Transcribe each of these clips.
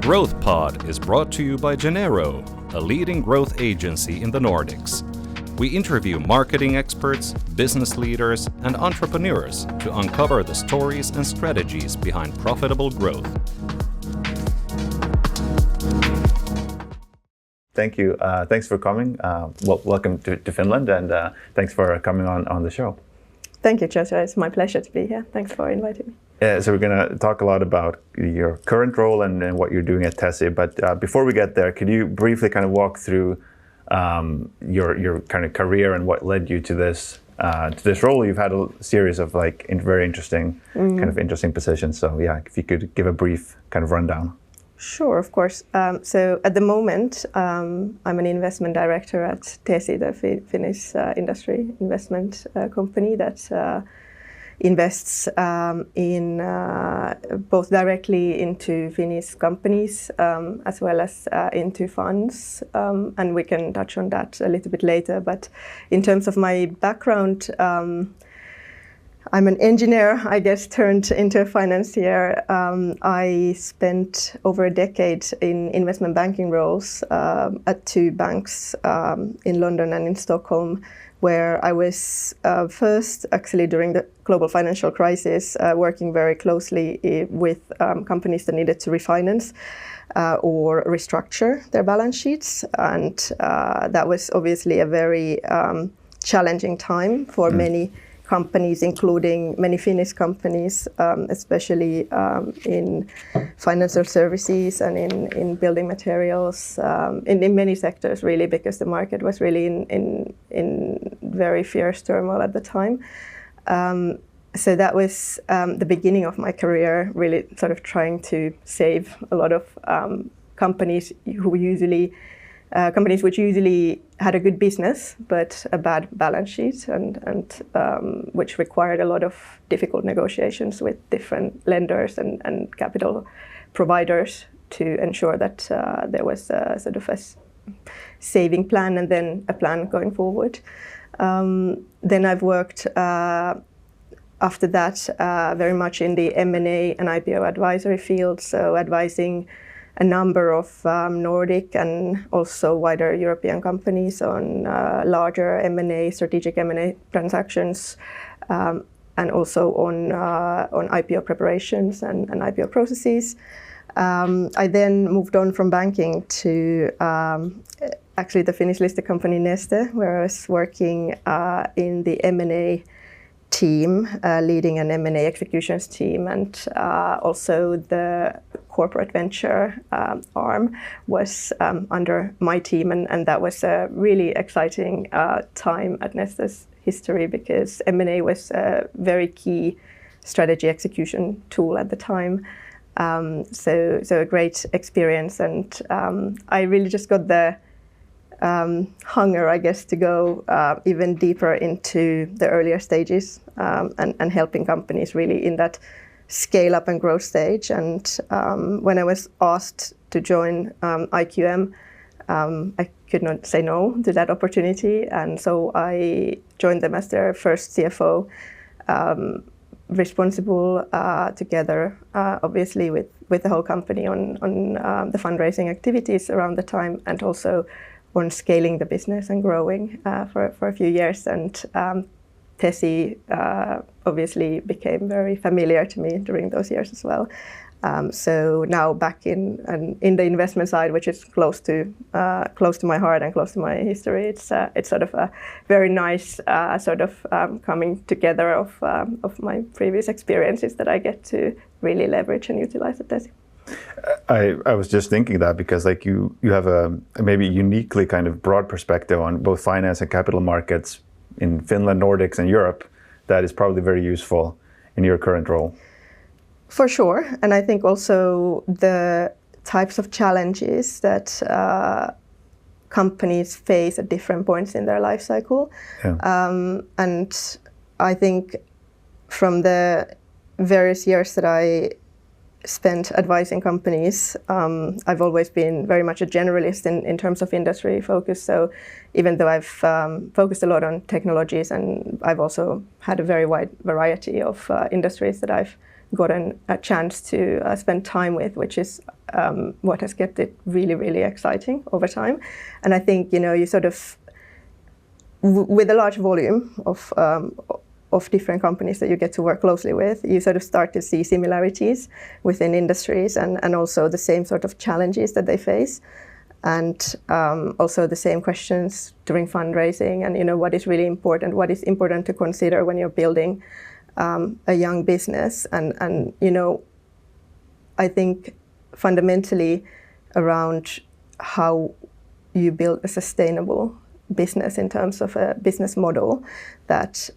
Growth Pod is brought to you by Genero, a leading growth agency in the Nordics. We interview marketing experts, business leaders, and entrepreneurs to uncover the stories and strategies behind profitable growth. Thank you. Thanks for coming. Welcome to Finland, and thanks for coming on the show. Thank you, Joshua. It's my pleasure to be here. Thanks for inviting me. So we're going to talk a lot about your current role and what you're doing at Tesi. But before we get there, could you briefly kind of walk through your kind of career and what led you to this role? You've had a series of very interesting kind of interesting positions. So yeah, if you could give a brief kind of rundown. Sure, of course. So at the moment, I'm an investment director at Tesi, the Finnish industry investment company that invests in both directly into Finnish companies as well as into funds. And we can touch on that a little bit later. But in terms of my background, I'm an engineer, I guess, turned into a financier. I spent over a decade in investment banking roles at two banks in London and in Stockholm, where I was first, actually, during the global financial crisis, working very closely with companies that needed to refinance or restructure their balance sheets. And that was obviously a very challenging time for many companies, including many Finnish companies, especially in financial services and in building materials, in many sectors really, because the market was really in very fierce turmoil at the time. So that was the beginning of my career, really sort of trying to save a lot of companies which usually had a good business but a bad balance sheet, and which required a lot of difficult negotiations with different lenders and capital providers to ensure that there was a sort of a saving plan and then a plan going forward. Then I've worked after that very much in the M&A and IPO advisory field, so advising a number of Nordic and also wider European companies on larger M&A, strategic M&A transactions, and also on IPO preparations and IPO processes. I then moved on from banking to actually the Finnish listed company Neste, where I was working in the M&A team, leading an M&A executions team, and also the corporate venture arm was under my team, and that was a really exciting time at Neste's history, because M&A was a very key strategy execution tool at the time. So a great experience, and I really just got the hunger, I guess, to go even deeper into the earlier stages and helping companies really in that scale up and growth stage. And when I was asked to join IQM, I could not say no to that opportunity. And so I joined them as their first CFO, responsible together, obviously, with the whole company on the fundraising activities around the time, and also on scaling the business and growing for a few years. And Tesi obviously became very familiar to me during those years as well. So now back in the investment side, which is close to my heart and close to my history, it's sort of a very nice sort of coming together of my previous experiences that I get to really leverage and utilize at Tesi. I was just thinking that because you have a maybe uniquely kind of broad perspective on both finance and capital markets in Finland, Nordics, and Europe that is probably very useful in your current role. For sure, and I think also the types of challenges that companies face at different points in their life cycle. Yeah. And I think from the various years that I spent advising companies, I've always been very much a generalist in terms of industry focus. So even though I've focused a lot on technologies, and I've also had a very wide variety of industries that I've gotten a chance to spend time with, which is what has kept it really, really exciting over time. And I think, you sort of, with a large volume of different companies that you get to work closely with, you sort of start to see similarities within industries and also the same sort of challenges that they face. And also the same questions during fundraising and, what is really important, what is important to consider when you're building a young business. And I think fundamentally around how you build a sustainable business in terms of a business model that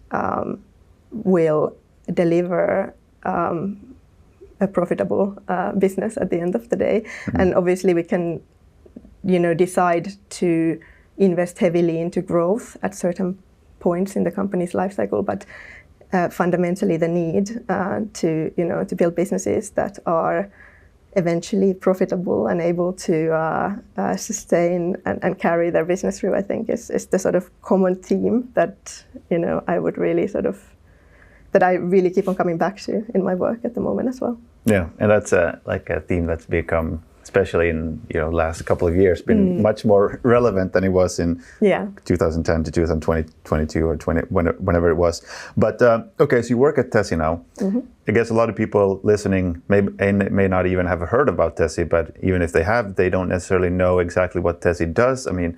will deliver a profitable business at the end of the day. Mm-hmm. And obviously we can decide to invest heavily into growth at certain points in the company's life cycle, but fundamentally the need to build businesses that are eventually profitable and able to sustain and carry their business through, I think is the sort of common theme that I would really that I really keep on coming back to in my work at the moment as well. Yeah, and that's a theme that's become, especially in last couple of years, been much more relevant than it was in 2010 to 2022 or whenever it was. But okay, so you work at Tesi now. Mm-hmm. I guess a lot of people listening may not even have heard about Tesi, but even if they have, they don't necessarily know exactly what Tesi does. I mean,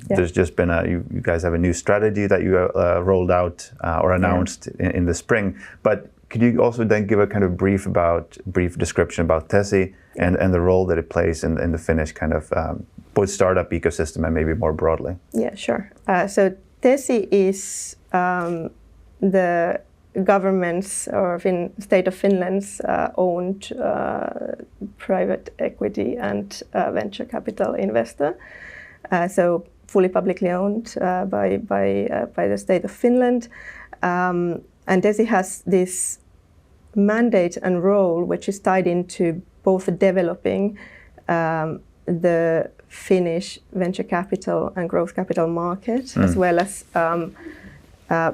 there's just been you guys have a new strategy that you rolled out or announced in the spring. But could you also then give a kind of brief description about Tesi and the role that it plays in the Finnish kind of both startup ecosystem and maybe more broadly? Yeah, sure. So Tesi is the government's or state of Finland's owned private equity and venture capital investor. So fully publicly owned by the state of Finland. And Tesi has this mandate and role which is tied into both developing the Finnish venture capital and growth capital market, as well as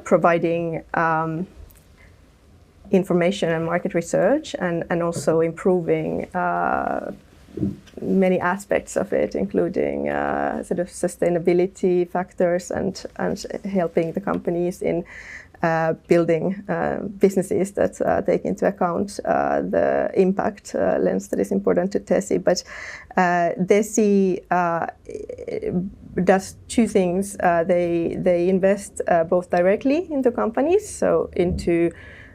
providing information and market research and also improving many aspects of it, including sort of sustainability factors and helping the companies in building businesses that take into account the impact lens that is important to Tesi. But Tesi does two things. They invest both directly into companies, so into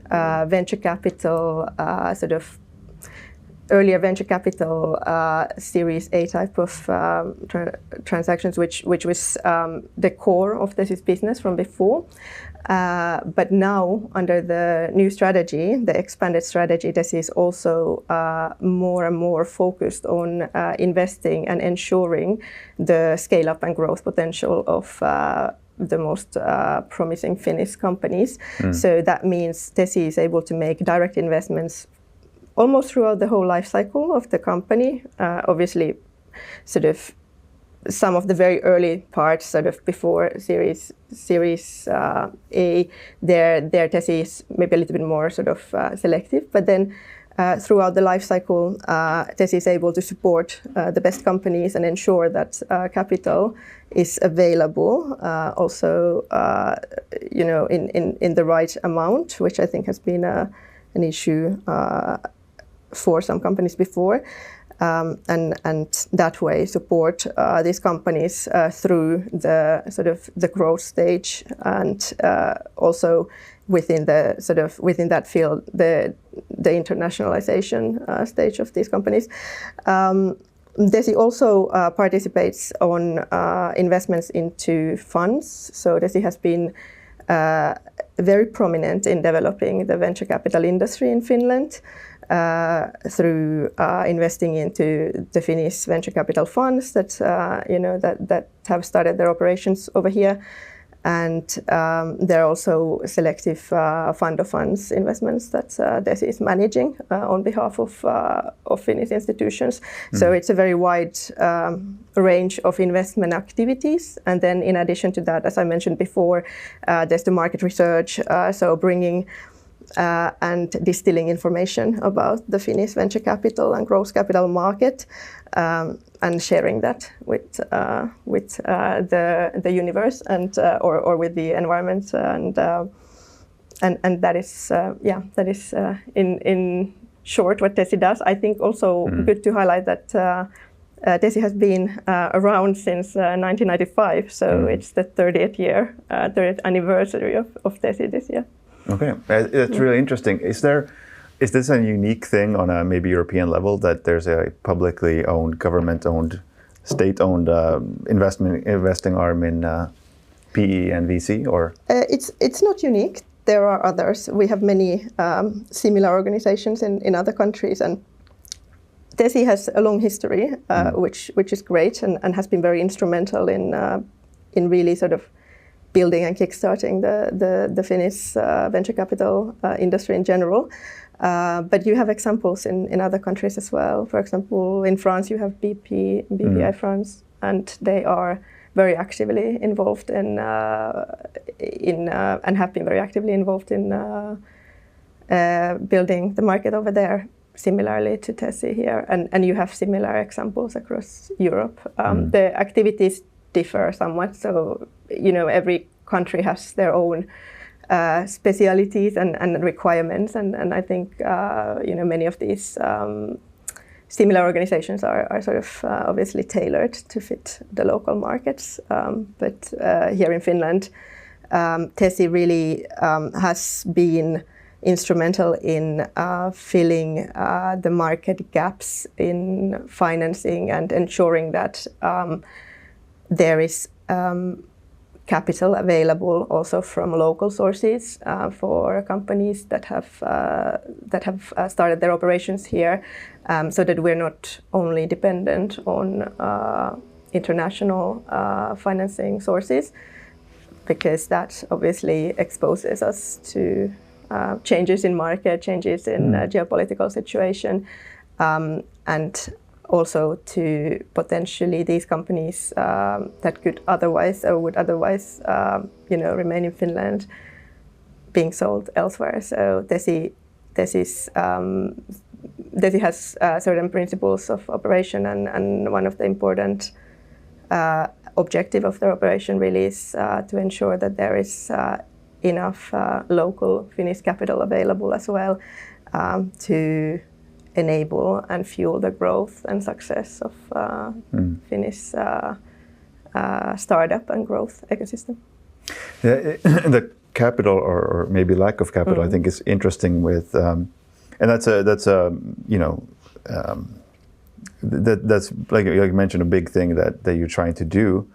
venture capital, sort of earlier venture capital Series A type of transactions, which was the core of Tesi's business from before. But now, under the new strategy, the expanded strategy, Tesi is also more and more focused on investing and ensuring the scale-up and growth potential of the most promising Finnish companies. So that means Tesi is able to make direct investments almost throughout the whole life cycle of the company. Obviously, sort of some of the very early parts, sort of before Series A, their Tesi is maybe a little bit more sort of selective. But then throughout the life cycle, Tesi is able to support the best companies and ensure that capital is available, also in the right amount, which I think has been an issue for some companies before, and that way support these companies through the sort of the growth stage, and also within that field the internationalization stage of these companies. Tesi also participates on investments into funds. So Tesi has been very prominent in developing the venture capital industry in Finland through investing into the Finnish venture capital funds that that have started their operations over here, and there are also selective fund of funds investments that Tesi is managing on behalf of Finnish institutions. So it's a very wide range of investment activities, and then in addition to that, as I mentioned before, there's the market research, so bringing and distilling information about the Finnish venture capital and growth capital market, and sharing that with the universe and or with the environment, and that is in short what Tesi does. I think also good to highlight that Tesi has been around since 1995, so it's the 30th anniversary of Tesi this year. Okay, that's really interesting. Is this a unique thing on a maybe European level, that there's a publicly owned, government-owned, state-owned investing arm in PE and VC, or? It's not unique. There are others. We have many similar organizations in other countries, and Tesi has a long history, which is great, and has been very instrumental in really sort of building and kickstarting the Finnish venture capital industry in general. But you have examples in other countries as well. For example, in France, you have BPI France, and they are very actively involved and have been very actively involved in building the market over there. Similarly to Tesi here, and you have similar examples across Europe. The activities differ somewhat, so every country has their own specialities and requirements, and I think many of these similar organizations are sort of obviously tailored to fit the local markets. But here in Finland, Tesi really has been instrumental in filling the market gaps in financing and ensuring that there is capital available also from local sources for companies that have started their operations here, so that we're not only dependent on international financing sources, because that obviously exposes us to changes in market, changes in geopolitical situation, and also to potentially these companies that could otherwise or would otherwise remain in Finland being sold elsewhere. So Tesi has certain principles of operation, and one of the important objective of their operation really is to ensure that there is enough local Finnish capital available as well to enable and fuel the growth and success of Finnish startup and growth ecosystem. Yeah, the capital or maybe lack of capital, I think, is interesting with, and that's like you mentioned, a big thing that you're trying to do.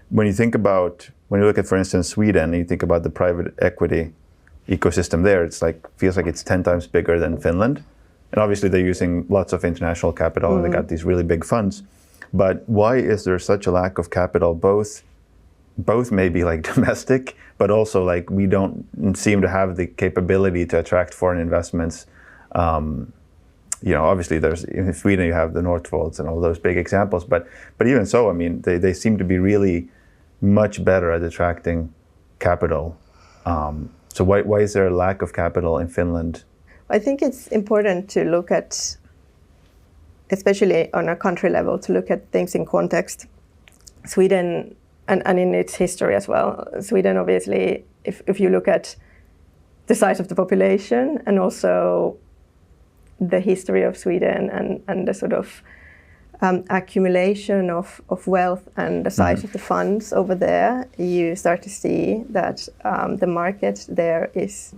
When you look at, for instance, Sweden, and you think about the private equity ecosystem there, feels like it's 10 times bigger than Finland. And obviously they're using lots of international capital and they got these really big funds. But why is there such a lack of capital, both maybe like domestic, but also like we don't seem to have the capability to attract foreign investments? Obviously in Sweden you have the Northvolts and all those big examples, but even so, I mean, they seem to be really much better at attracting capital. So why is there a lack of capital in Finland? I think it's important to look at, especially on a country level, to look at things in context. Sweden, and in its history as well, Sweden obviously, if you look at the size of the population and also the history of Sweden and the sort of accumulation of wealth and the size of the funds over there, you start to see that the market there is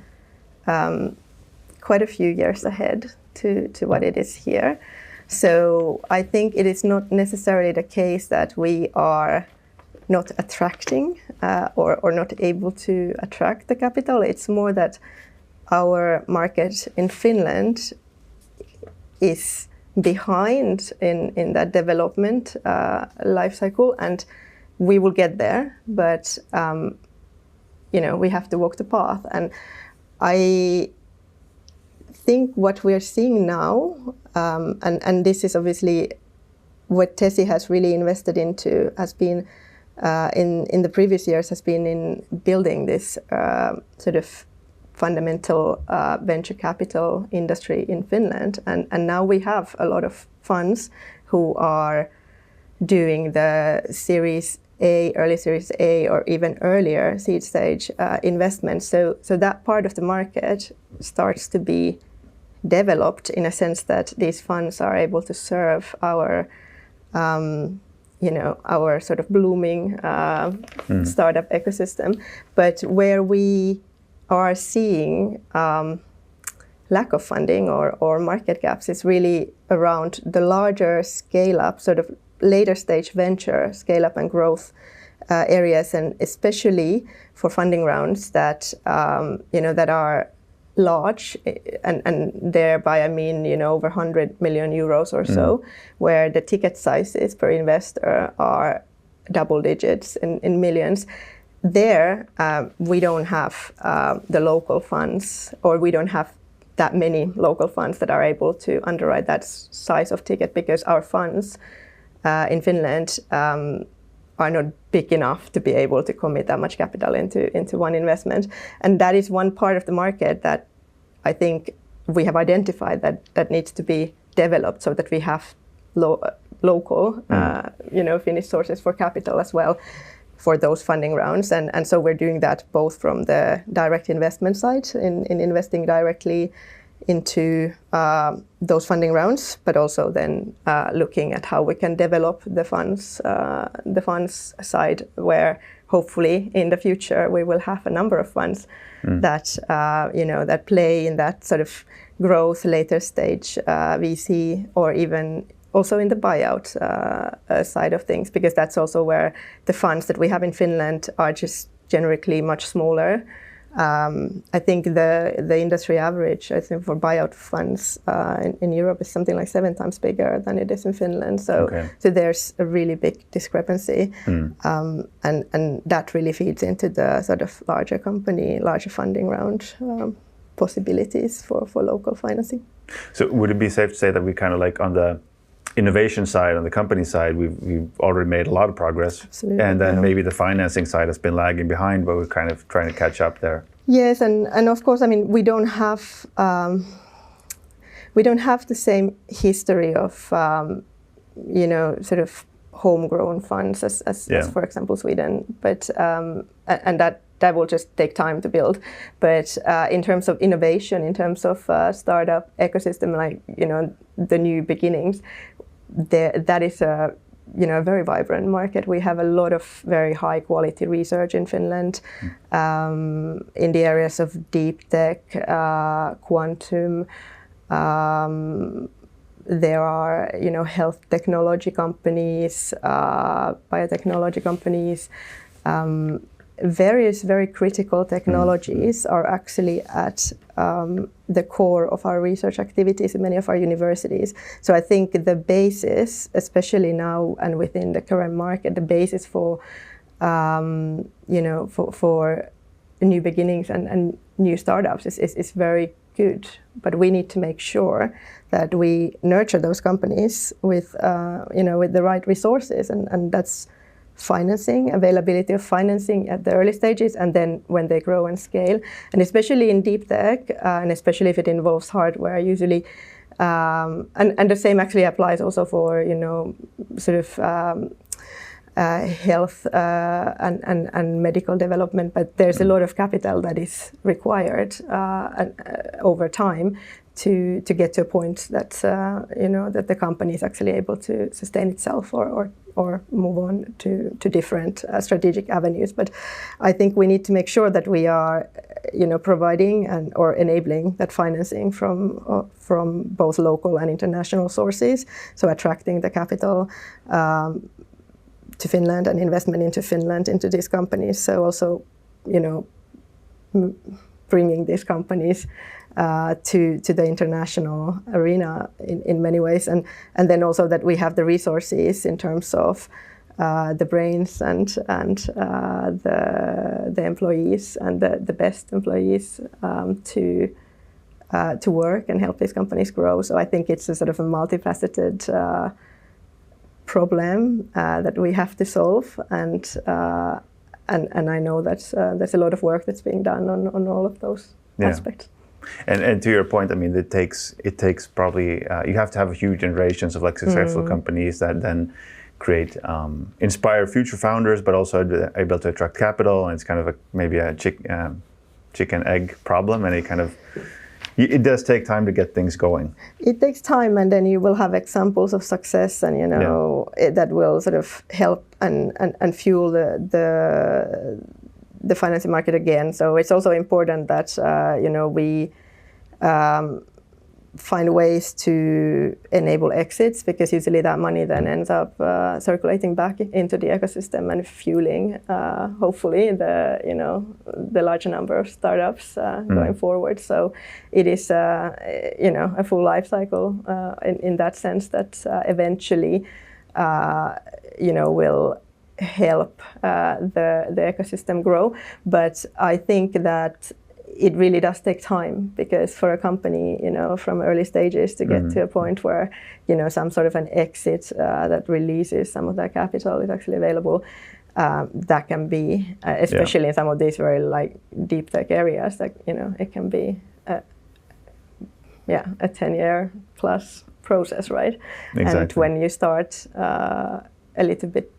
quite a few years ahead to what it is here. So I think it is not necessarily the case that we are not attracting or not able to attract the capital. It's more that our market in Finland is behind in that development life cycle, and we will get there, but we have to walk the path. And I think what we are seeing now, and this is obviously what Tesi has really invested into, has been in the previous years, has been in building this sort of fundamental venture capital industry in Finland. And now we have a lot of funds who are doing the Series A, early Series A, or even earlier seed stage investments. So that part of the market starts to be developed in a sense that these funds are able to serve our our sort of blooming startup ecosystem. But where we are seeing lack of funding or market gaps is really around the larger scale-up, sort of later stage venture, scale-up and growth areas, and especially for funding rounds that that are large, and thereby I mean over 100 million euros or so, where the ticket sizes per investor are double digits in millions. There we don't have the local funds, or we don't have that many local funds that are able to underwrite that size of ticket, because our funds in Finland are not big enough to be able to commit that much capital into one investment. And that is one part of the market that I think we have identified that needs to be developed, so that we have local Finnish sources for capital as well for those funding rounds. And so we're doing that both from the direct investment side in investing directly into those funding rounds, but also then looking at how we can develop the funds side, where hopefully in the future we will have a number of funds that that play in that sort of growth later stage VC, or even also in the buyout side of things, because that's also where the funds that we have in Finland are just generically much smaller. I think the industry average, I think, for buyout funds in Europe is something like 7 times bigger than it is in Finland. So there's a really big discrepancy, and that really feeds into the sort of larger funding round possibilities for local financing. So would it be safe to say that we kind of like on the innovation side, on the company side, we've already made a lot of progress. Absolutely. And then maybe the financing side has been lagging behind, but we're kind of trying to catch up there. Yes, and of course, I mean, we don't have the same history of sort of homegrown funds as for example Sweden, but and that will just take time to build. But in terms of innovation, in terms of startup ecosystem, like the new beginnings, that is a very vibrant market. We have a lot of very high quality research in Finland in the areas of deep tech, quantum. There are health technology companies, biotechnology companies. Various very critical technologies are actually at the core of our research activities in many of our universities. So I think the basis, especially now and within the current market, the basis for for new beginnings and new startups is very good. But we need to make sure that we nurture those companies with the right resources, and that's financing, availability of financing at the early stages, and then when they grow and scale. And especially in deep tech, and especially if it involves hardware, usually, and the same actually applies also for, sort of health and medical development, but there's a lot of capital that is required over time to get to a point that that the company is actually able to sustain itself or move on to different strategic avenues. But I think we need to make sure that we are providing or enabling that financing from both local and international sources, so attracting the capital to Finland and investment into Finland, into these companies. So also, bringing these companies to the international arena in many ways, and then also that we have the resources in terms of the brains and the employees and the best employees to work and help these companies grow. So I think it's a sort of a multifaceted problem that we have to solve, and I know that there's a lot of work that's being done on all of those aspects. And to your point, I mean, it takes probably you have to have huge generations of like successful companies that then create inspire future founders, but also able to attract capital. And it's kind of maybe a chicken egg problem, and it does take time to get things going. It takes time, and then you will have examples of success, and that will sort of help and fuel the financing market again. So it's also important that we find ways to enable exits, because usually that money then ends up circulating back into the ecosystem and fueling, hopefully, the larger number of startups going forward. So it is a full life cycle in that sense that eventually will help the ecosystem grow. But I think that it really does take time, because for a company, from early stages to get to a point where, some sort of an exit that releases some of that capital is actually available, that can be, especially in some of these very like deep tech areas, that, it can be a 10-year plus process, right? Exactly. And when you start a little bit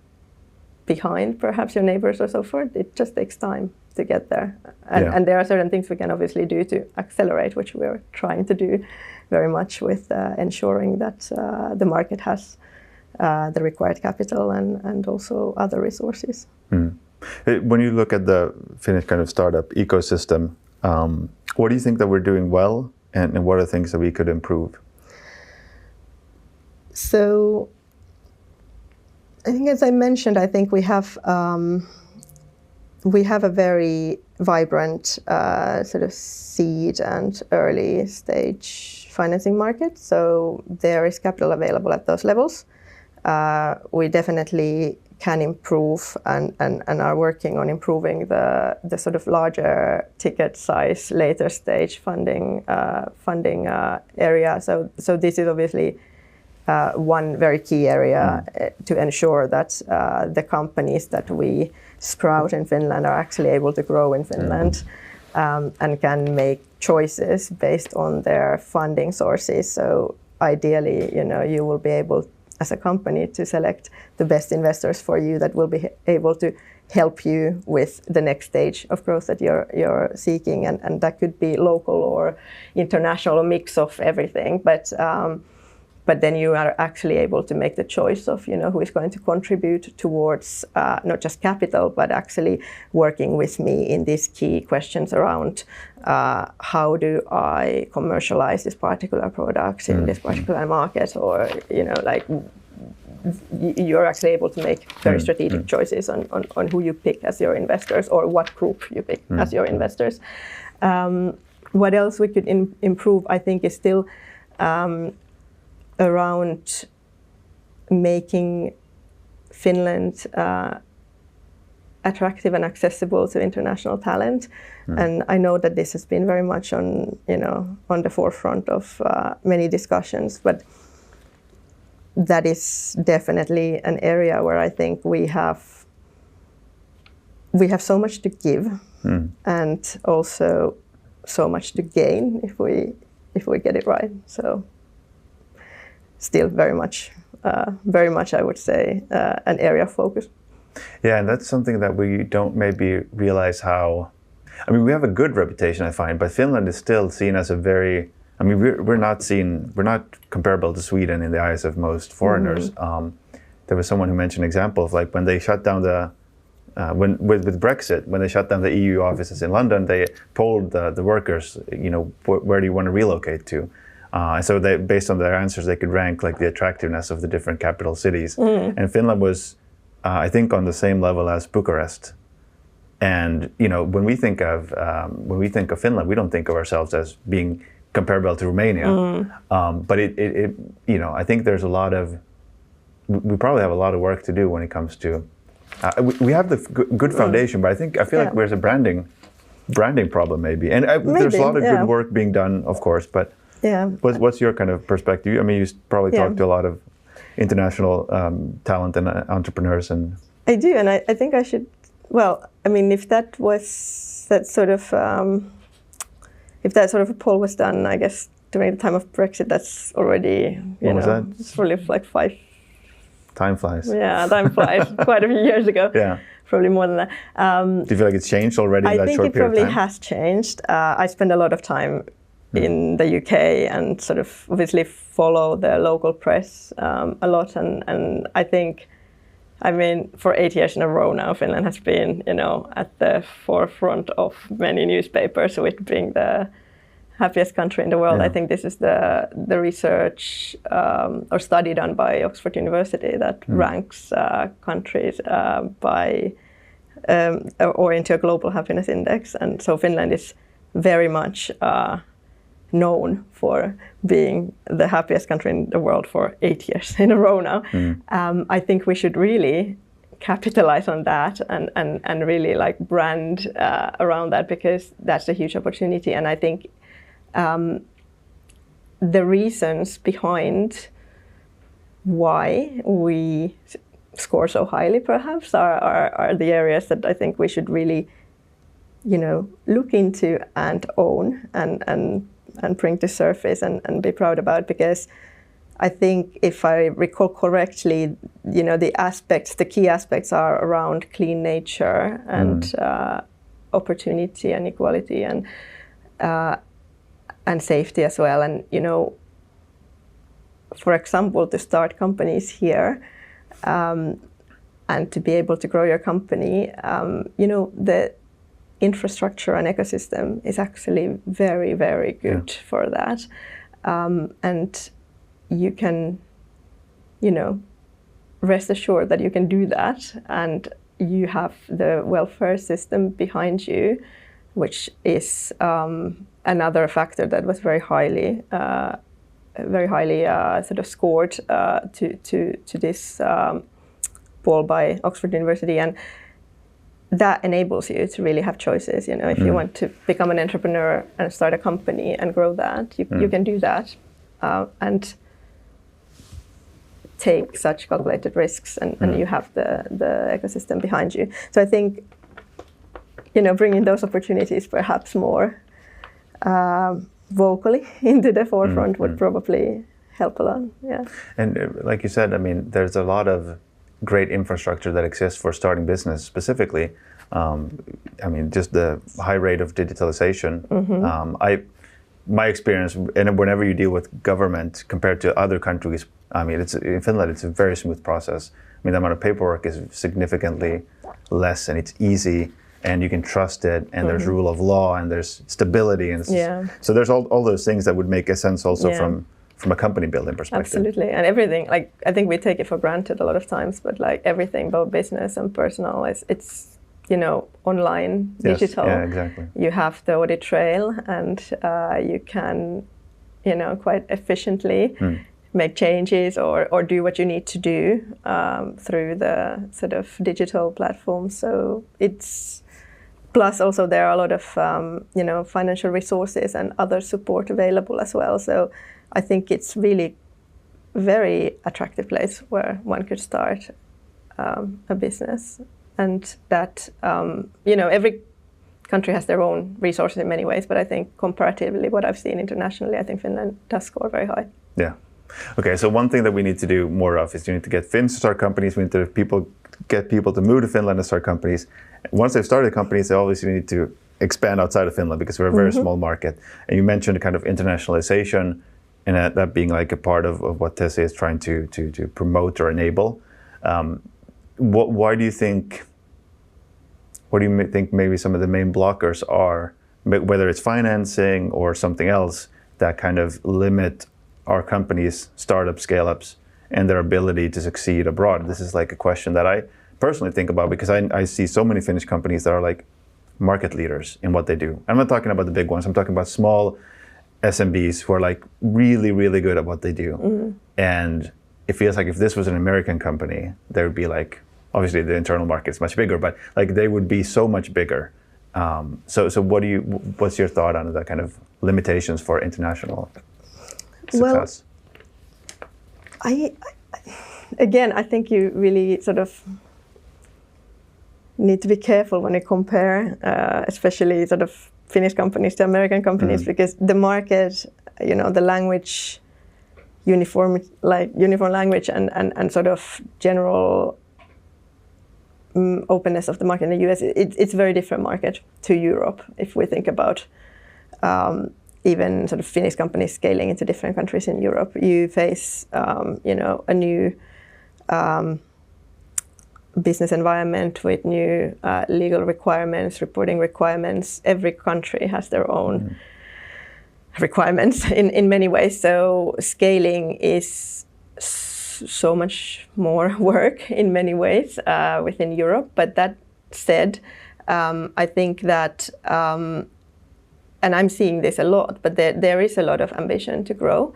behind perhaps your neighbors or so forth, it just takes time to get there. And there are certain things we can obviously do to accelerate, which we're trying to do very much with ensuring that the market has the required capital and also other resources. When you look at the Finnish kind of startup ecosystem, what do you think that we're doing well, and what are things that we could improve? So I think, as I mentioned, I think we have a very vibrant sort of seed and early stage financing market. So there is capital available at those levels. We definitely can improve and are working on improving the sort of larger ticket size, later stage funding area. So this is obviously one very key area to ensure that the companies that we sprout in Finland are actually able to grow in Finland and can make choices based on their funding sources. So ideally, you will be able, as a company, to select the best investors for you that will be able to help you with the next stage of growth that you're seeking, and that could be local or international, a mix of everything. But then you are actually able to make the choice of, who is going to contribute towards not just capital, but actually working with me in these key questions around how do I commercialize this particular product in this particular market, or, you're actually able to make very strategic choices on who you pick as your investors, or what group you pick as your investors. What else we could improve, I think, is still around making Finland attractive and accessible to international talent. And I know that this has been very much on the forefront of many discussions, but that is definitely an area where I think we have so much to give and also so much to gain if we get it right. So still very much, I would say, an area of focus. Yeah, and that's something that we don't maybe realize how. I mean, we have a good reputation, I find, but Finland is still seen as a very. I mean, we're not comparable to Sweden in the eyes of most foreigners. There was someone who mentioned an example of like when they shut down with Brexit, when they shut down the EU offices in London, they told the workers, where do you want to relocate to? So they, based on their answers, they could rank like the attractiveness of the different capital cities. And Finland was, I think, on the same level as Bucharest. And when we think of Finland, we don't think of ourselves as being comparable to Romania. But I think there's we probably have a lot of work to do when it comes to. We have the good foundation, but I feel like there's a branding problem maybe. And there's a lot of good work being done, of course, but. Yeah. What's your kind of perspective? I mean, you probably talk to a lot of international talent and entrepreneurs, and I do, and I think I should. Well, I mean, if that was that sort of if that sort of a poll was done, I guess during the time of Brexit, that's already, When was that? it's probably like 5. Time flies. Yeah, time flies. Quite a few years ago. Yeah. Probably more than that. Do you feel like it's changed already in that short period of time? I think it probably has changed. I spend a lot of time in the UK and sort of obviously follow the local press a lot. And I think, I mean, for 8 years in a row now, Finland has been, at the forefront of many newspapers with being the happiest country in the world. Yeah. I think this is the research or study done by Oxford University that ranks countries by or into a global happiness index. And so Finland is very much known for being the happiest country in the world for 8 years in a row now. I think we should really capitalize on that and really like brand around that, because that's a huge opportunity. And I think the reasons behind why we score so highly perhaps are the areas that I think we should really, look into and own and bring to surface and be proud about, because I think if I recall correctly, the key aspects are around clean nature and opportunity and equality and safety as well. And, for example, to start companies here and to be able to grow your company, the infrastructure and ecosystem is actually very, very good for that. And you can, rest assured that you can do that, and you have the welfare system behind you, which is another factor that was very highly sort of scored to this poll by Oxford University, and that enables you to really have choices. If you want to become an entrepreneur and start a company and grow that, you can do that and take such calculated risks, and you have the ecosystem behind you. So I think, bringing those opportunities perhaps more vocally into the forefront would probably help a lot. Yeah. And like you said, I mean, there's a lot of great infrastructure that exists for starting business specifically. I mean, just the high rate of digitalization. My experience, and whenever you deal with government compared to other countries, I mean, in Finland, it's a very smooth process. I mean, the amount of paperwork is significantly less, and it's easy, and you can trust it, and there's rule of law, and there's stability, and so there's all those things that would make a sense also from a company building perspective. Absolutely, and everything, like, I think we take it for granted a lot of times, but like everything, both business and personal, it's online, digital. Yeah, exactly. You have the audit trail, and you can, quite efficiently make changes or do what you need to do through the sort of digital platforms. So it's, plus also there are a lot of, financial resources and other support available as well. So I think it's really a very attractive place where one could start a business. And that, every country has their own resources in many ways, but I think comparatively what I've seen internationally, I think Finland does score very high. Yeah. Okay, so one thing that we need to do more of is you need to get Finns to start companies, we need to get people to move to Finland and start companies. Once they've started companies, they obviously need to expand outside of Finland because we're a very small market. And you mentioned kind of internationalization and that being like a part of what Tesi is trying to promote or enable. What do you think maybe some of the main blockers are, whether it's financing or something else, that kind of limit our companies, startups, scale-ups, and their ability to succeed abroad? This is like a question that I personally think about, because I see so many Finnish companies that are like market leaders in what they do. I'm not talking about the big ones, I'm talking about small SMBs who are like really, really good at what they do. And it feels like if this was an American company, there would be like, obviously the internal market is much bigger, but like they would be so much bigger. So what's your thought on that kind of limitations for international success? Well, I think you really sort of need to be careful when you compare, especially sort of Finnish companies to American companies because the market, the language, uniform language and sort of general openness of the market in the US, it's a very different market to Europe. If we think about even sort of Finnish companies scaling into different countries in Europe, you face a new business environment with new legal requirements, reporting requirements. Every country has their own requirements in many ways. So scaling is so much more work in many ways within Europe. But that said, I think that, and I'm seeing this a lot, but there is a lot of ambition to grow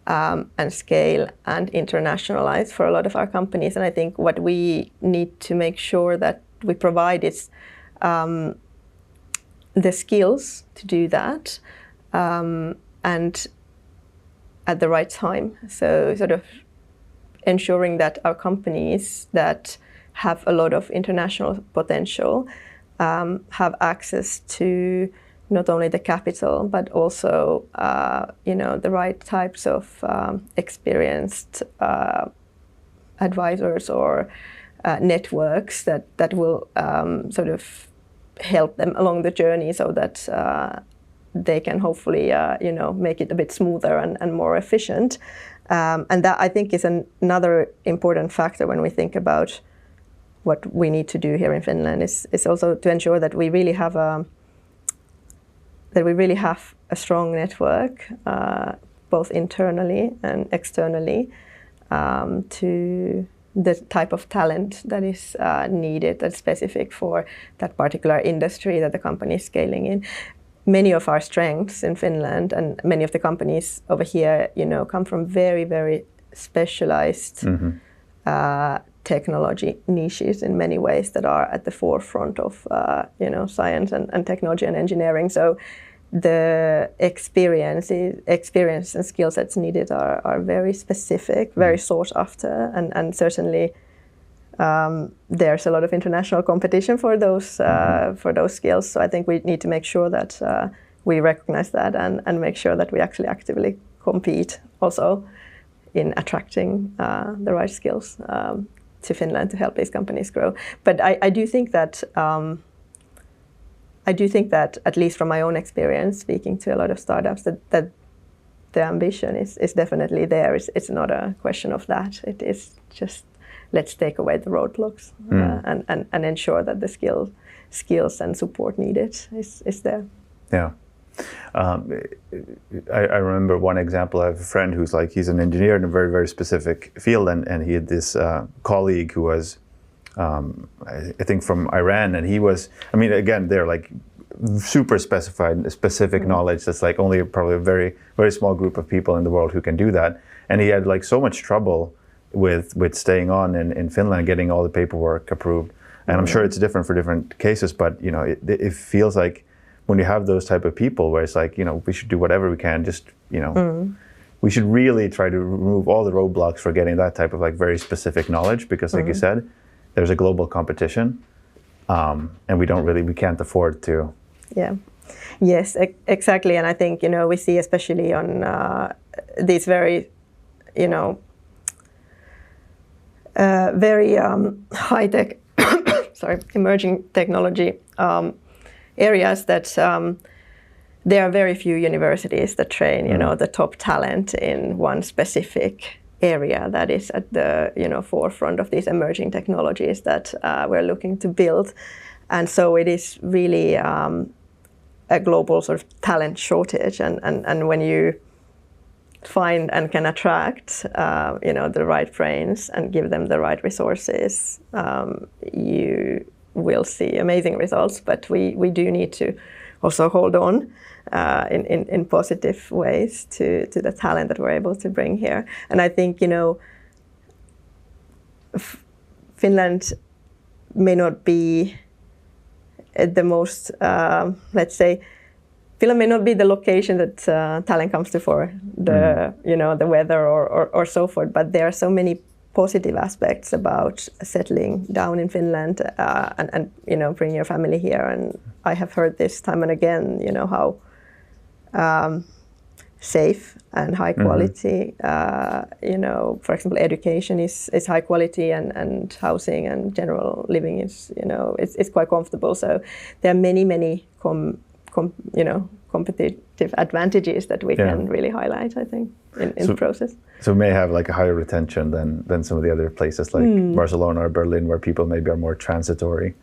and scale and internationalize for a lot of our companies. And I think what we need to make sure that we provide is the skills to do that and at the right time. So sort of ensuring that our companies that have a lot of international potential have access to not only the capital, but also the right types of experienced advisors or networks that will sort of help them along the journey, so that they can hopefully make it a bit smoother and more efficient. And that, I think, is another important factor when we think about what we need to do here in Finland. Is also to ensure that we really have a strong network, both internally and externally, to the type of talent that is needed, that's specific for that particular industry that the company is scaling in. Many of our strengths in Finland and many of the companies over here, come from very, very specialized technology niches in many ways that are at the forefront of science and technology and engineering. So the experience and skill sets needed are very specific, very sought after, and certainly there's a lot of international competition for those skills. So I think we need to make sure that we recognize that and make sure that we actually actively compete also in attracting the right skills to Finland to help these companies grow. But I do think that at least from my own experience, speaking to a lot of startups, that the ambition is definitely there. It's not a question of that. It is just, let's take away the roadblocks and ensure that the skills and support needed is there. Yeah. I remember one example. I have a friend he's an engineer in a very, very specific field, and he had this colleague who was, I think, from Iran, and he was, again, they're like super specific knowledge that's like only probably a very, very small group of people in the world who can do that. And he had like so much trouble with staying on in Finland, getting all the paperwork approved. And I'm sure it's different for different cases, but it feels like when you have those type of people where it's like, we should do whatever we can, just, we should really try to remove all the roadblocks for getting that type of like very specific knowledge, because like you said, there's a global competition, and we can't afford to. Yeah. Yes, exactly. And I think, we see especially on these very, very high-tech, emerging technology areas that there are very few universities that train, the top talent in one specific area that is at the forefront of these emerging technologies that we're looking to build. And so it is really a global sort of talent shortage. And when you find and can attract the right brains and give them the right resources, you will see amazing results. But we do need to also hold on in positive ways to the talent that we're able to bring here. And I think Finland may not be the most, let's say, Finland may not be the location that talent comes to for the the weather or so forth, but there are so many positive aspects about settling down in Finland and bring your family here. And I have heard this time and again, how safe and high quality, for example, education is high quality, and housing and general living is, it's quite comfortable. So there are many competitive advantages that we can really highlight, I think, in the process. So may have like a higher retention than some of the other places like Barcelona or Berlin, where people maybe are more transitory.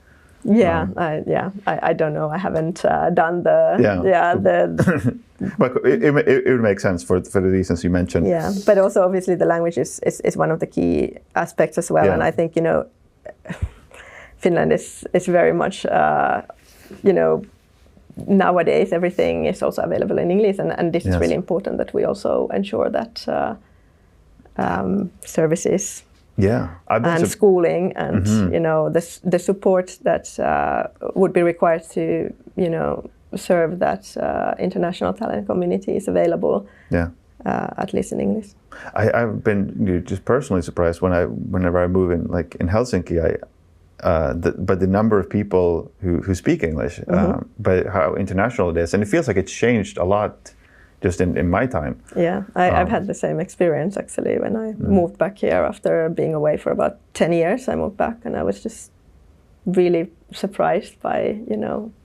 I don't know. I haven't done the but it would make sense for the reasons you mentioned. Yeah, but also obviously the language is one of the key aspects as well. Yeah. And I think Finland is very much nowadays everything is also available in English, and this is really important that we also ensure that services. Yeah, and schooling and the support that would be required to serve that international talent community is available. Yeah, at least in English. I've been just personally surprised whenever I move in Helsinki. But the number of people who speak English, but how international it is, and it feels like it's changed a lot. Just in my time. Yeah, I've had the same experience actually when I moved back here after being away for about 10 years. I moved back and I was just really surprised by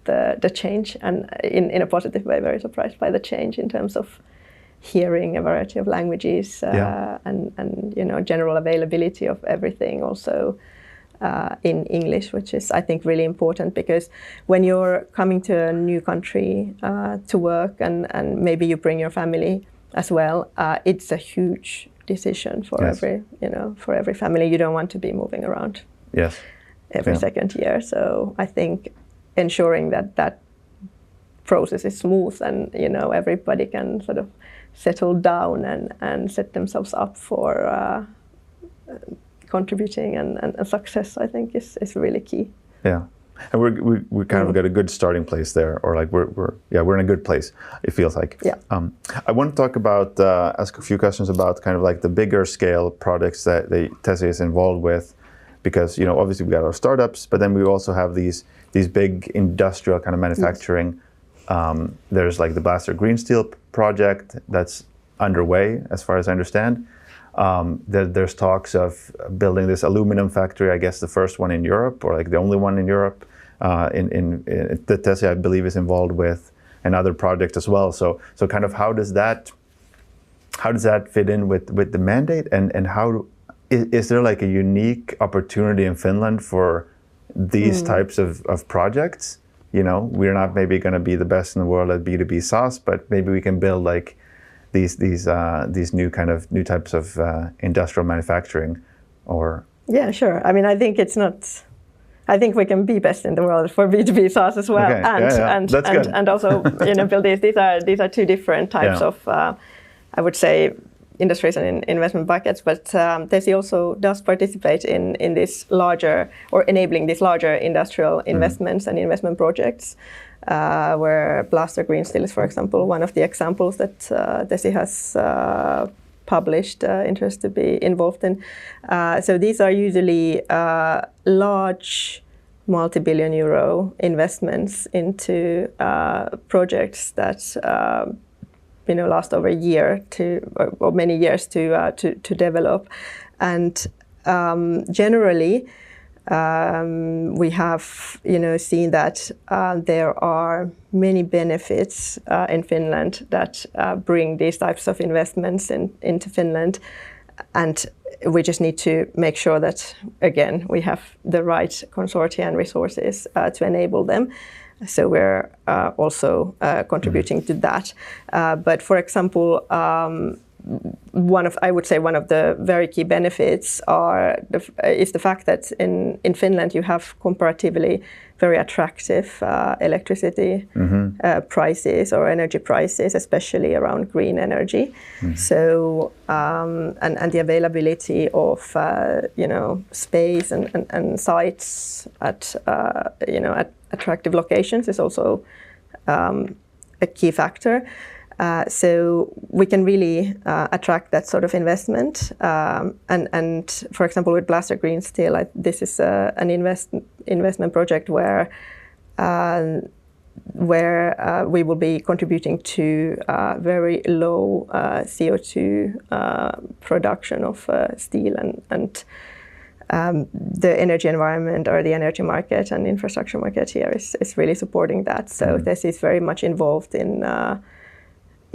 the change, and in a positive way, very surprised by the change in terms of hearing a variety of languages and general availability of everything also. In English, which is, I think, really important, because when you're coming to a new country to work and maybe you bring your family as well, it's a huge decision for every family. You don't want to be moving around every second year. So I think ensuring that process is smooth and everybody can sort of settle down and set themselves up for contributing and success, I think, is really key. Yeah, and we kind of got a good starting place there, or like we're in a good place. It feels like. Yeah. I want to talk about ask a few questions about kind of like the bigger scale projects that Tesi is involved with, because obviously we got our startups, but then we also have these big industrial kind of manufacturing. There's like the Blaster Green Steel project that's underway, as far as I understand. There's talks of building this aluminum factory, I guess the first one in Europe, or like the only one in Europe, in the Tesi, I believe, is involved with another project as well. So kind of how does that fit in with the mandate, and how is there like a unique opportunity in Finland for these types of projects? We're not maybe going to be the best in the world at B2B SaaS, but maybe we can build like these new types of industrial manufacturing, or sure. I mean, I think it's not. I think we can be best in the world for B2B SaaS as well, and also build these. These are two different types of, I would say, industries and investment buckets. But Tesi also does participate in this larger, or enabling these larger industrial investments and investment projects. Where Blaster Green Steel is, for example, one of the examples that Tesi has published interest to be involved in. So these are usually large multi-billion euro investments into projects that last over a year or many years to develop, and generally. We have, seen that there are many benefits in Finland that bring these types of investments into Finland, and we just need to make sure that, again, we have the right consortia and resources to enable them. So we're also contributing to that. But for example, one of the very key benefits is the fact that in Finland you have comparatively very attractive electricity prices or energy prices, especially around green energy. So and the availability of space and sites at attractive locations is also a key factor. So we can really attract that sort of investment. And for example, with Blaster Green Steel, this is an investment project where we will be contributing to very low CO2 production of steel, and the energy environment or the energy market and infrastructure market here is really supporting that. So Tesi is very much involved in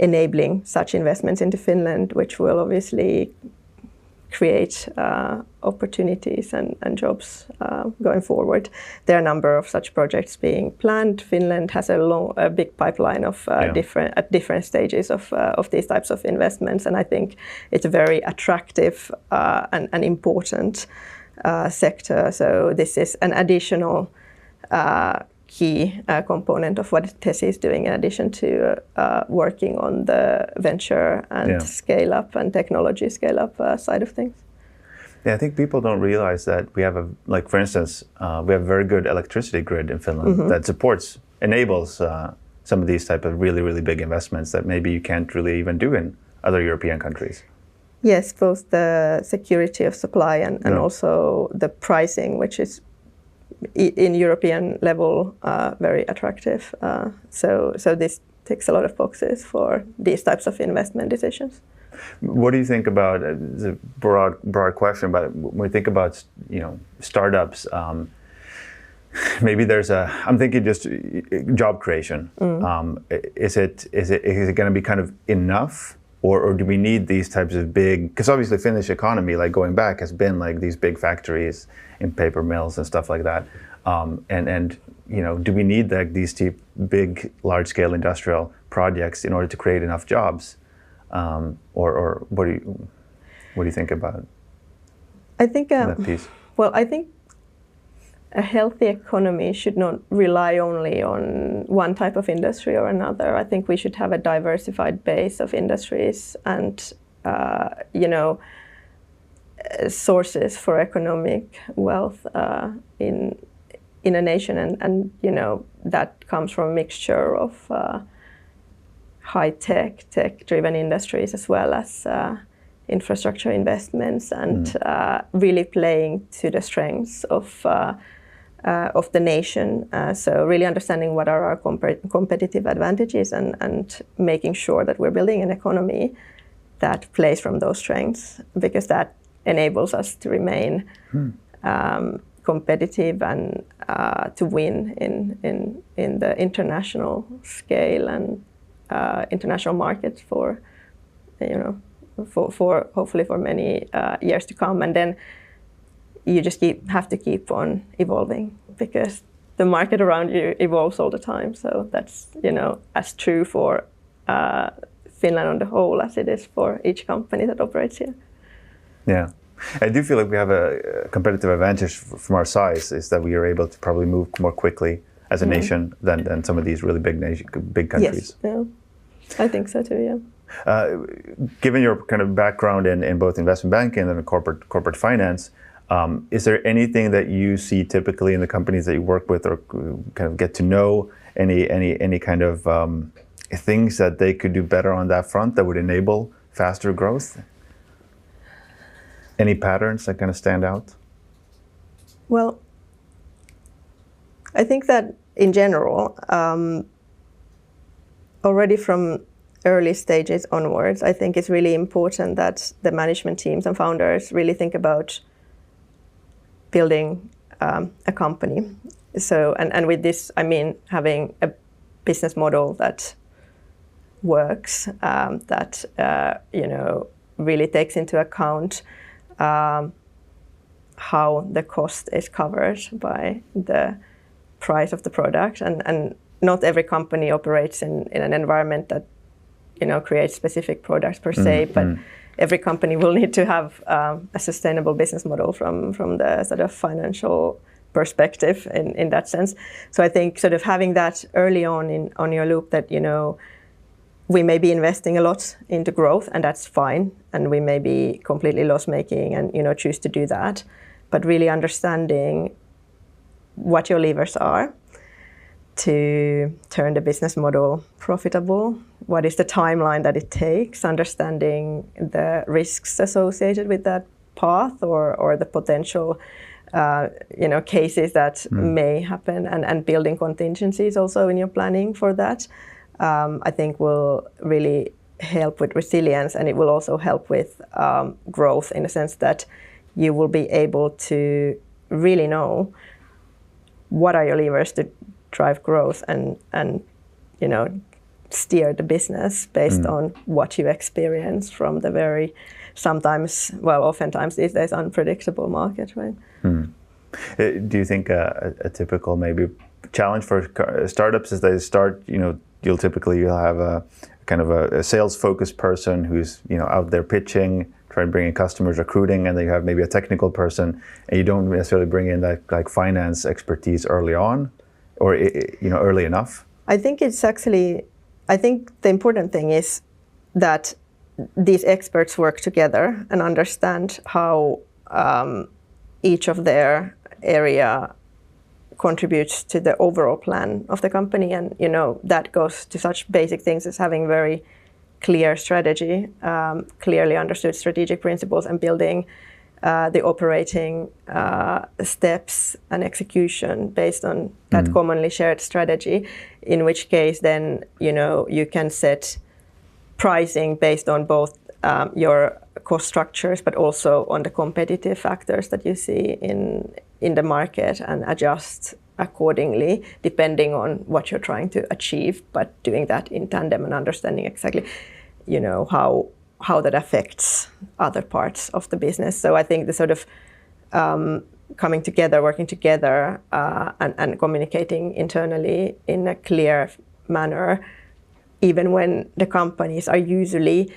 enabling such investments into Finland, which will obviously create opportunities and jobs going forward. There are a number of such projects being planned. Finland has a big pipeline of different stages of these types of investments, and I think it's a very attractive and important sector. So this is an additional key component of what Tesi is doing, in addition to working on the venture and scale-up and technology scale-up side of things. Yeah, I think people don't realize that we have for instance, we have a very good electricity grid in Finland that enables some of these type of really, really big investments that maybe you can't really even do in other European countries. Yes, both the security of supply and also the pricing, which is in European level very attractive. So this ticks a lot of boxes for these types of investment decisions. What do you think about the broad question? But when we think about startups, maybe I'm thinking just job creation. Is it going to be kind of enough? Or do we need these types of big, because obviously Finnish economy, like going back, has been like these big factories in paper mills and stuff like that. And do we need these big, large-scale industrial projects in order to create enough jobs? Or what do you think about that piece? Well, I think a healthy economy should not rely only on one type of industry or another. I think we should have a diversified base of industries and, sources for economic wealth in a nation. And that comes from a mixture of high-tech, tech-driven industries, as well as infrastructure investments, and really playing to the strengths of the nation. So really understanding what are our competitive advantages and making sure that we're building an economy that plays from those strengths, because that enables us to remain competitive and to win in the international scale and international markets for hopefully for many years to come. And then you just have to keep on evolving, because the market around you evolves all the time. So that's as true for Finland on the whole as it is for each company that operates here. Yeah, I do feel like we have a competitive advantage from our size, is that we are able to probably move more quickly as a nation than some of these really big countries. Yes, yeah. I think so too. Yeah. Given your kind of background in both investment banking and corporate finance, is there anything that you see typically in the companies that you work with, or kind of get to know, any kind of things that they could do better on that front that would enable faster growth? Any patterns that kind of stand out? Well, I think that in general, already from early stages onwards, I think it's really important that the management teams and founders really think about building a company. So, and with this, I mean having a business model that works, that really takes into account how the cost is covered by the price of the product, and not every company operates in an environment that creates specific products per se, but every company will need to have a sustainable business model from the sort of financial perspective in that sense. So I think sort of having that early on your loop, that we may be investing a lot into growth, and that's fine, and we may be completely loss-making and choose to do that, but really understanding what your levers are to turn the business model profitable? What is the timeline that it takes? Understanding the risks associated with that path or the potential cases that may happen, and building contingencies also in your planning for that, I think will really help with resilience, and it will also help with growth in the sense that you will be able to really know what are your levers to drive growth and steer the business based on what you experience from the very oftentimes these days unpredictable market, right? Do you think a typical maybe challenge for startups is they start, you'll have a kind of a sales focused person who's out there pitching, trying to bring in customers, recruiting, and then you have maybe a technical person, and you don't necessarily bring in that like finance expertise early on, or early enough? I think the important thing is that these experts work together and understand how each of their area contributes to the overall plan of the company, and that goes to such basic things as having very clear strategy, clearly understood strategic principles, and building the operating steps and execution based on that commonly shared strategy, in which case then you can set pricing based on both your cost structures but also on the competitive factors that you see in the market, and adjust accordingly depending on what you're trying to achieve, but doing that in tandem and understanding exactly how that affects other parts of the business. So I think the sort of coming together, working together, and communicating internally in a clear manner, even when the companies are usually,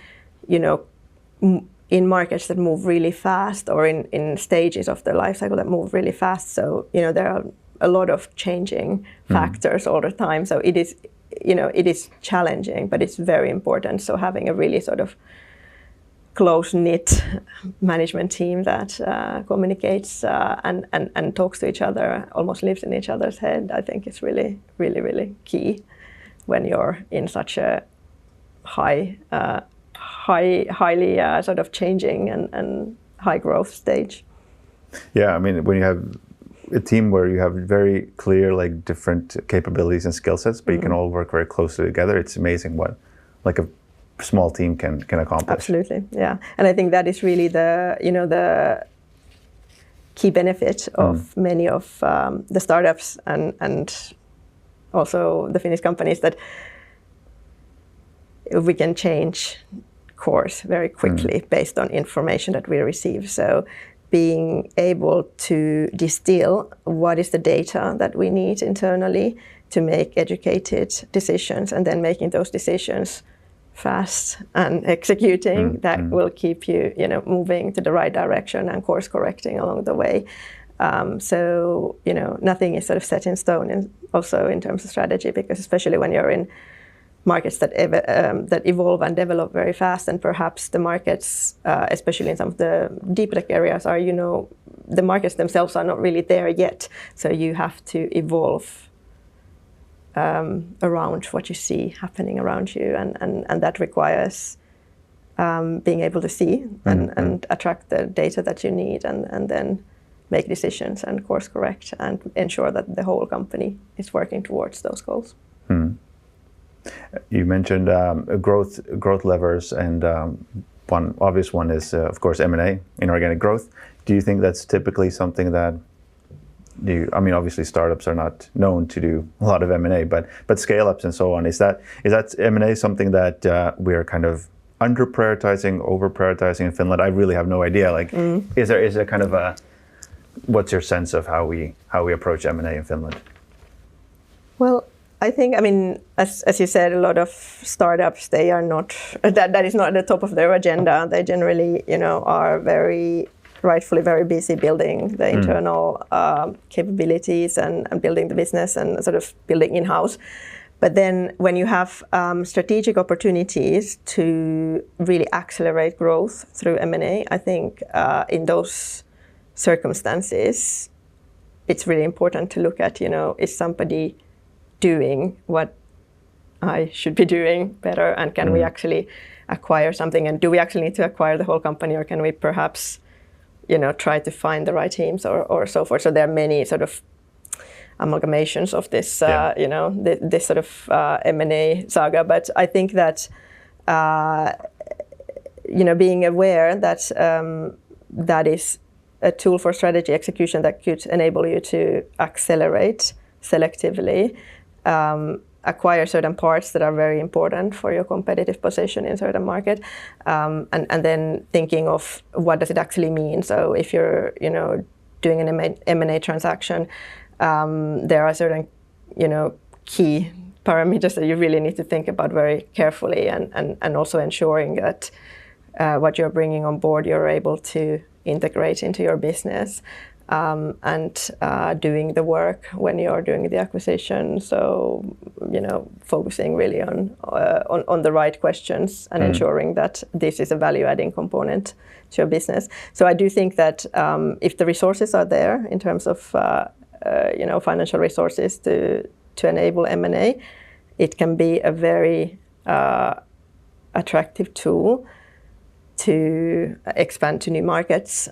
in markets that move really fast, or in stages of their life cycle that move really fast. So, there are a lot of changing factors all the time. So it is challenging, but it's very important. So having a really sort of close-knit management team that communicates and talks to each other, almost lives in each other's head, I think is really, really, really key when you're in such a highly sort of changing and high growth stage. Yeah, I mean, when you have a team where you have very clear like different capabilities and skill sets, but you can all work very closely together, it's amazing what like a small team can accomplish. Absolutely, yeah. And I think that is really the key benefit of many of the startups and also the Finnish companies, that we can change course very quickly based on information that we receive. So being able to distill what is the data that we need internally to make educated decisions, and then making those decisions fast and executing, that will keep you, moving to the right direction and course correcting along the way. So, nothing is sort of set in stone, and also in terms of strategy, because especially when you're in markets that evolve and develop very fast, and perhaps the markets, especially in some of the deep tech areas, are, the markets themselves are not really there yet. So you have to evolve around what you see happening around you, and that requires being able to see and attract the data that you need, and then make decisions and course correct and ensure that the whole company is working towards those goals. You mentioned growth levers, and one obvious one is, of course, M&A, inorganic growth. Do you think that's typically something that obviously startups are not known to do a lot of M&A, but scale-ups and so on, is that M&A something that we're kind of under-prioritizing, over-prioritizing in Finland? I really have no idea. Is there kind of what's your sense of how we approach M&A in Finland? Well, I think, as you said, a lot of startups, they are not, that is not at the top of their agenda. They generally, are rightfully very busy building the internal capabilities and building the business and sort of building in-house. But then when you have strategic opportunities to really accelerate growth through M&A, I think in those circumstances, it's really important to look at, is somebody doing what I should be doing better, and can we actually acquire something, and do we actually need to acquire the whole company, or can we perhaps, try to find the right teams or so forth. So there are many sort of amalgamations of this, this sort of M&A saga. But I think that, being aware that that is a tool for strategy execution that could enable you to accelerate selectively, acquire certain parts that are very important for your competitive position in certain market, and then thinking of what does it actually mean. So if you're, doing an M&A transaction, there are certain, key parameters that you really need to think about very carefully, and also ensuring that what you're bringing on board, you're able to integrate into your business, and doing the work when you're doing the acquisition. So, focusing really on the right questions and ensuring that this is a value-adding component to your business. So I do think that if the resources are there in terms of financial resources to enable M&A, it can be a very attractive tool to expand to new markets,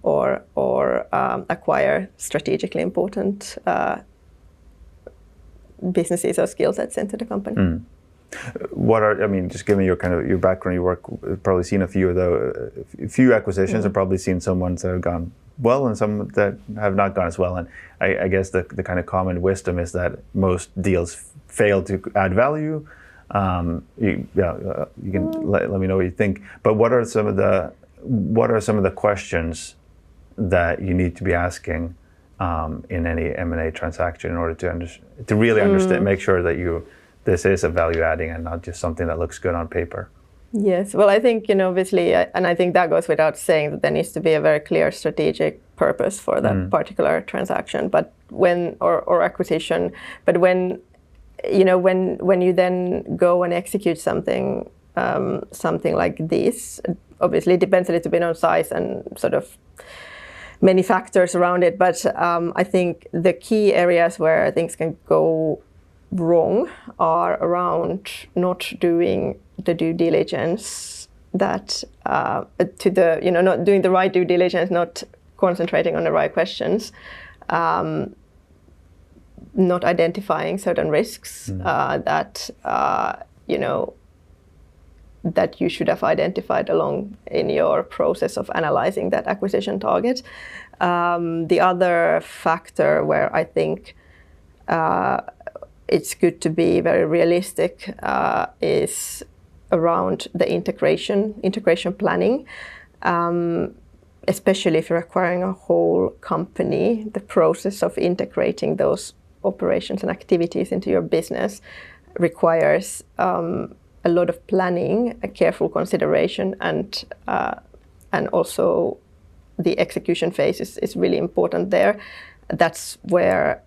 or acquire strategically important businesses or skill sets into the company. Just given your background, you've probably seen a few acquisitions, and probably seen some ones that have gone well and some that have not gone as well. And I guess the kind of common wisdom is that most deals fail to add value. You can let me know what you think. But what are some of the questions that you need to be asking in any M&A transaction in order to really understand, make sure that this is a value adding and not just something that looks good on paper? Yes, well, I think obviously, and I think that goes without saying, that there needs to be a very clear strategic purpose for that particular transaction, but or acquisition. But when you then go and execute something like this, obviously it depends a little bit on size and sort of many factors around it. But I think the key areas where things can go wrong are around not doing the due diligence not doing the right due diligence, not concentrating on the right questions, not identifying certain risks that you should have identified along in your process of analyzing that acquisition target. The other factor where I think it's good to be very realistic is around the integration planning. Especially if you're acquiring a whole company, the process of integrating those operations and activities into your business requires a lot of planning, a careful consideration, and also the execution phase is really important there. That's where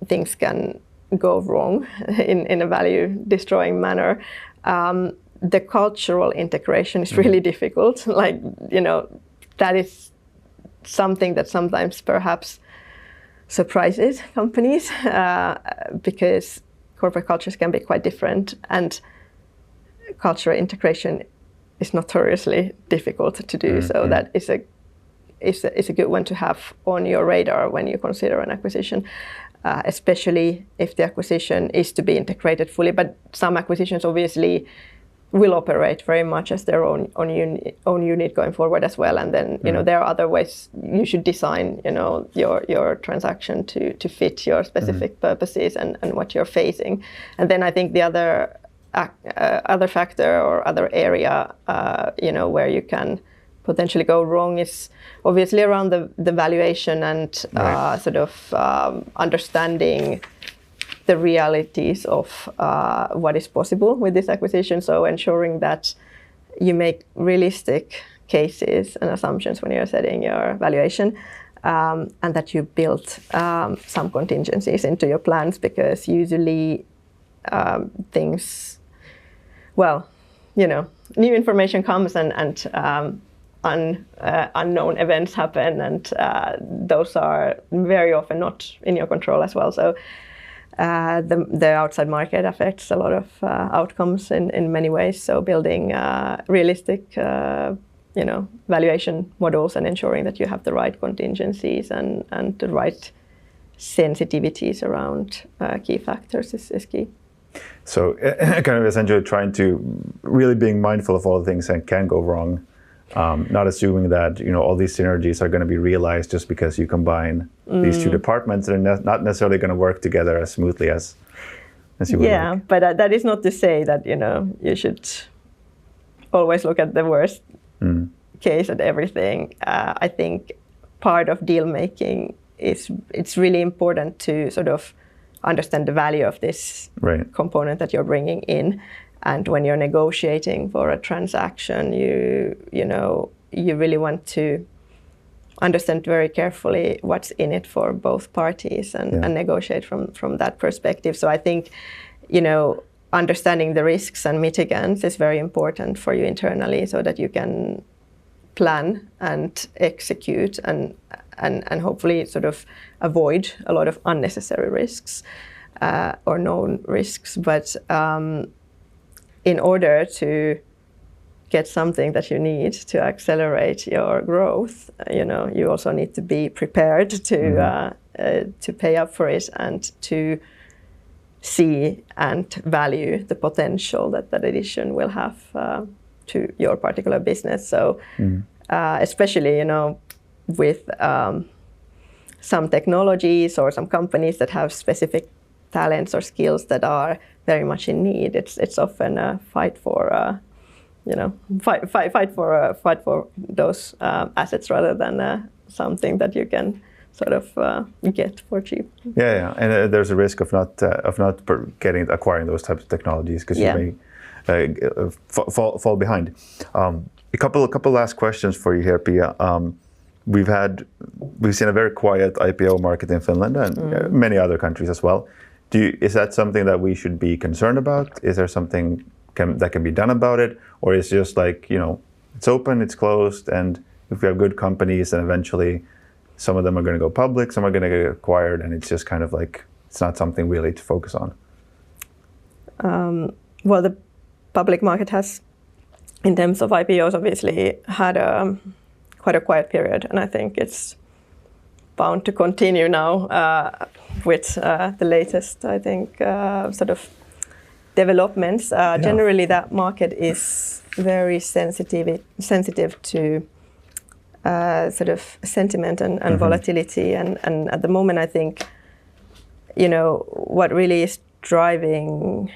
things can go wrong in a value-destroying manner. The cultural integration is really difficult. That is something that sometimes perhaps surprises companies because corporate cultures can be quite different, and cultural integration is notoriously difficult to do. So that is a good one to have on your radar when you consider an acquisition, especially if the acquisition is to be integrated fully. But some acquisitions obviously will operate very much as their own unit going forward as well. And then there are other ways you should design your transaction to fit your specific purposes and what you're facing. And then I think the other factor or other area where you can potentially go wrong is obviously around the valuation and sort of understanding the realities of what is possible with this acquisition. So ensuring that you make realistic cases and assumptions when you're setting your valuation, and that you build some contingencies into your plans, because usually new information comes and unknown events happen, and those are very often not in your control as well. So the outside market affects a lot of outcomes in many ways. So building realistic, valuation models and ensuring that you have the right contingencies and the right sensitivities around key factors is key. So kind of essentially trying to really being mindful of all the things that can go wrong, not assuming that all these synergies are going to be realized just because you combine these two departments and not necessarily going to work together as smoothly as you would like. But that is not to say that you should always look at the worst case at everything. I think part of deal making is it's really important to sort of understand the value of this component that you're bringing in. And when you're negotiating for a transaction, you really want to understand very carefully what's in it for both parties and negotiate from that perspective. So I think, understanding the risks and mitigants is very important for you internally so that you can plan and execute and hopefully sort of avoid a lot of unnecessary risks or known risks. But in order to get something that you need to accelerate your growth, you also need to be prepared to pay up for it and to see and value the potential that addition will have to your particular business. So especially, with some technologies or some companies that have specific talents or skills that are very much in need, it's often a fight for fight for those assets rather than something that you can sort of get for cheap. And there's a risk of not acquiring those types of technologies because you may fall behind. A couple last questions for you here, Pia. We've seen a very quiet IPO market in Finland and many other countries as well. Is that something that we should be concerned about? Is there something that can be done about it, or is it just like it's open, it's closed, and if we have good companies, then eventually some of them are going to go public, some are going to get acquired, and it's just kind of like it's not something really to focus on? Well, the public market has, in terms of IPOs, obviously had quite a quiet period, and I think it's bound to continue now with the latest, I think, sort of developments. Generally, that market is very sensitive to sort of sentiment and volatility, and at the moment, I think, what really is driving,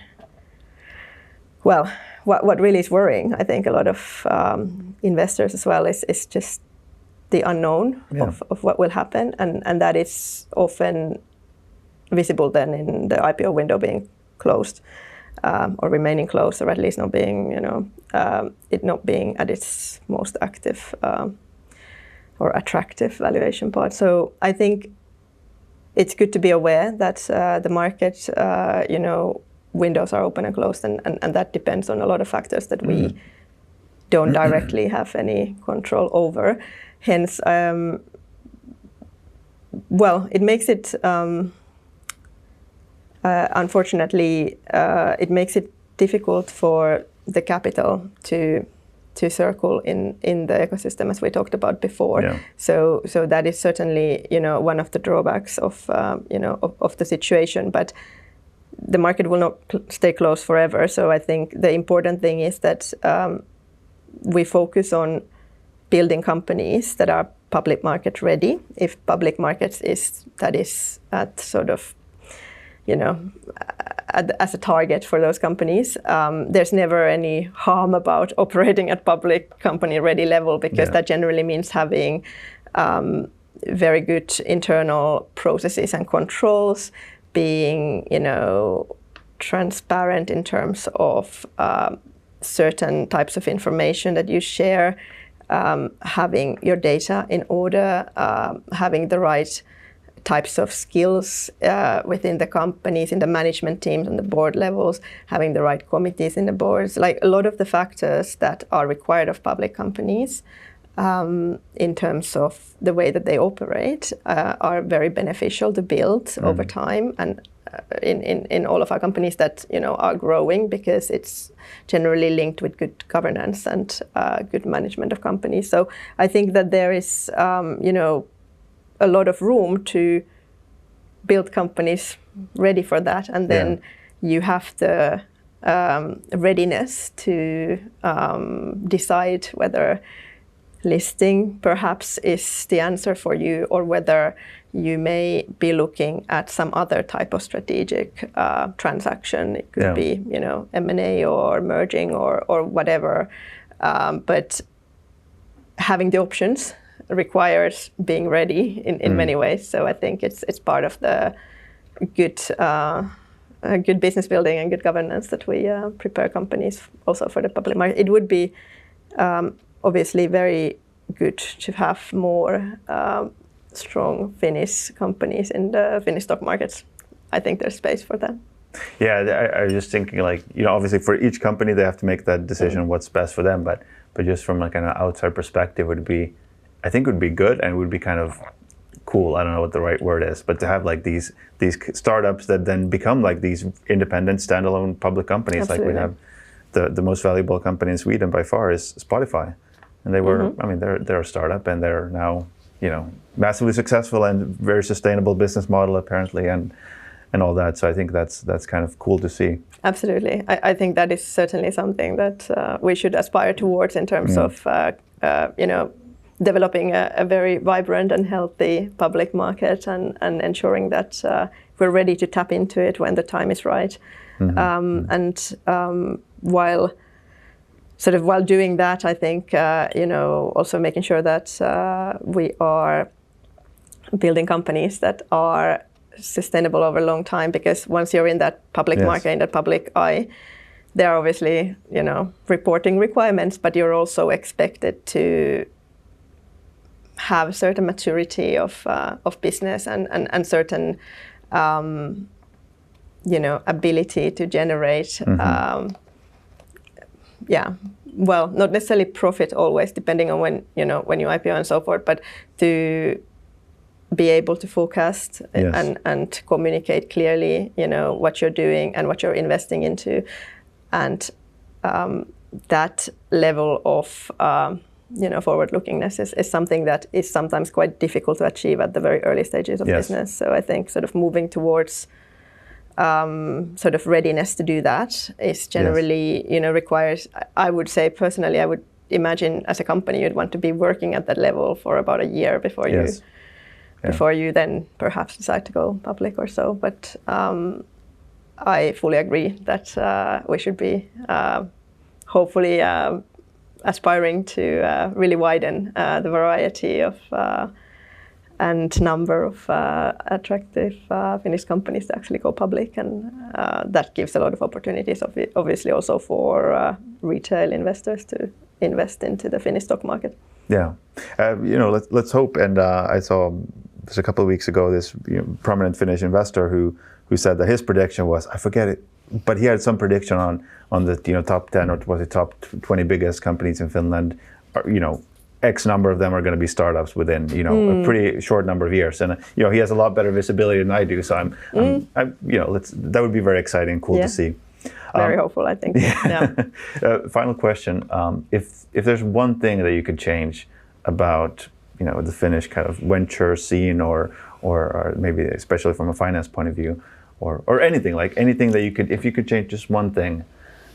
what really is worrying, I think, a lot of investors as well is just the unknown of what will happen, and that is often visible then in the IPO window being closed or remaining closed, or at least not being, it not being at its most active or attractive valuation part. So I think it's good to be aware that the market, windows are open and closed, and that depends on a lot of factors that we don't directly have any control over. Hence, it makes it, unfortunately, it makes it difficult for the capital to circle in the ecosystem, as we talked about before. So that is certainly, one of the drawbacks of, of the situation. But the market will not stay closed forever. So I think the important thing is that we focus on building companies that are public market ready. If public markets is at sort of, as a target for those companies, there's never any harm about operating at public company ready level, because that generally means having very good internal processes and controls, being, transparent in terms of certain types of information that you share, having your data in order, having the right types of skills within the companies, in the management teams and the board levels, having the right committees in the boards. Like a lot of the factors that are required of public companies in terms of the way that they operate are very beneficial to build over time. And in all of our companies that are growing, because it's generally linked with good governance and good management of companies. So I think that there is a lot of room to build companies ready for that, and then you have the readiness to decide whether listing perhaps is the answer for you, or whether you may be looking at some other type of strategic transaction. It could be M&A or merging or whatever, but having the options requires being ready in many ways. So I think it's part of the good business building and good governance that we prepare companies also for the public market. It would be obviously very good to have more strong Finnish companies in the Finnish stock markets. I think there's space for that. Yeah, I was just thinking, like, obviously for each company they have to make that decision what's best for them, but just from like an outside perspective, I think would be good, and would be kind of cool. I don't know what the right word is, but to have like these startups that then become like these independent standalone public companies. Absolutely. Like we have the most valuable company in Sweden by far is Spotify, and they were I mean they're a startup, and they're now massively successful and very sustainable business model apparently, and all that. So I think that's kind of cool to see. Absolutely. I think that is certainly something that we should aspire towards in terms of developing a very vibrant and healthy public market, and ensuring that we're ready to tap into it when the time is right. While doing that, I think also making sure that we are building companies that are sustainable over a long time, because once you're in that public market, in that public eye, there are obviously reporting requirements, but you're also expected to have certain maturity of business and certain ability to generate not necessarily profit always, depending on when you IPO and so forth, but to be able to forecast and communicate clearly what you're doing and what you're investing into, and that level of forward-lookingness is something that is sometimes quite difficult to achieve at the very early stages of business. So I think sort of moving towards sort of readiness to do that is generally, requires, I would say personally, I would imagine as a company you'd want to be working at that level for about a year before you then perhaps decide to go public or so. But I fully agree that we should be hopefully aspiring to really widen the variety of and number of attractive Finnish companies to actually go public, and that gives a lot of opportunities, obviously also for retail investors to invest into the Finnish stock market. Yeah, let's hope. And I saw just a couple of weeks ago this prominent Finnish investor who said that his prediction was, I forget it, but he had some prediction on the top 10 or was it top 20 biggest companies in Finland. X number of them are going to be startups within a pretty short number of years, and he has a lot better visibility than I do. So that would be very exciting and cool to see. Very hopeful, I think. Final question: if there's one thing that you could change about the Finnish kind of venture scene, or maybe especially from a finance point of view, or anything that you could, if you could change just one thing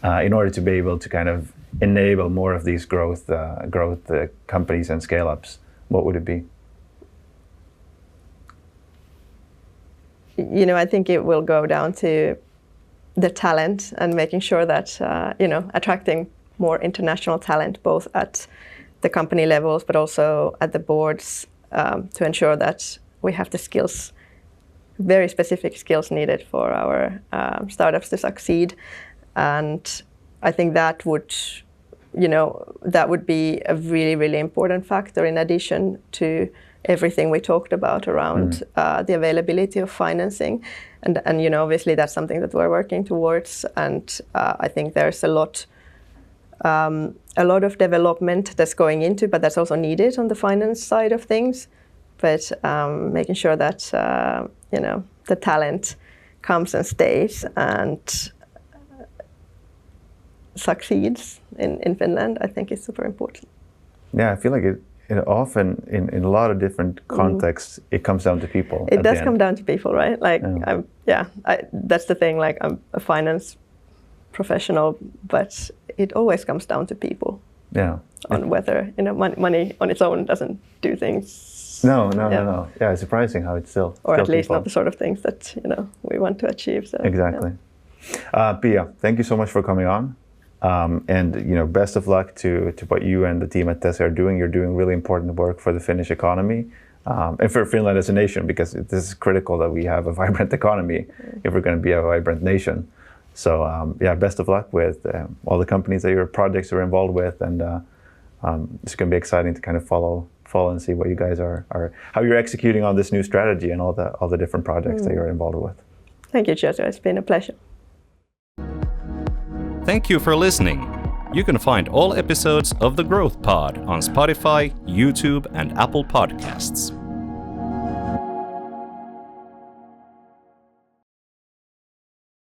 in order to be able to kind of enable more of these growth companies and scale-ups, what would it be? I think it will go down to the talent and making sure that attracting more international talent, both at the company levels but also at the boards, to ensure that we have the skills, very specific skills needed for our startups to succeed. And I think that would be a really, really important factor, in addition to everything we talked about around the availability of financing. And obviously that's something that we're working towards. And I think there's a lot of development that's going into, but that's also needed on the finance side of things. But making sure that the talent comes and stays and succeeds in Finland, I think is super important. Yeah, I feel like it often in a lot of different contexts, it comes down to people. It does come down to people, right? Like, that's the thing. Like, I'm a finance professional, but it always comes down to people. Yeah. On whether money on its own doesn't do things. No. Yeah, it's surprising how it's still. Or still at least people. not the sort of things that we want to achieve. So, exactly. Yeah. Pia, thank you so much for coming on. And best of luck to what you and the team at Tesi are doing. You're doing really important work for the Finnish economy and for Finland as a nation, because this is critical that we have a vibrant economy if we're going to be a vibrant nation. So best of luck with all the companies that your projects are involved with, and it's going to be exciting to kind of follow and see what you guys are how you're executing on this new strategy and all the different projects that you're involved with. Thank you, Genero. It's been a pleasure. Thank you for listening. You can find all episodes of The Growth Pod on Spotify, YouTube, and Apple Podcasts.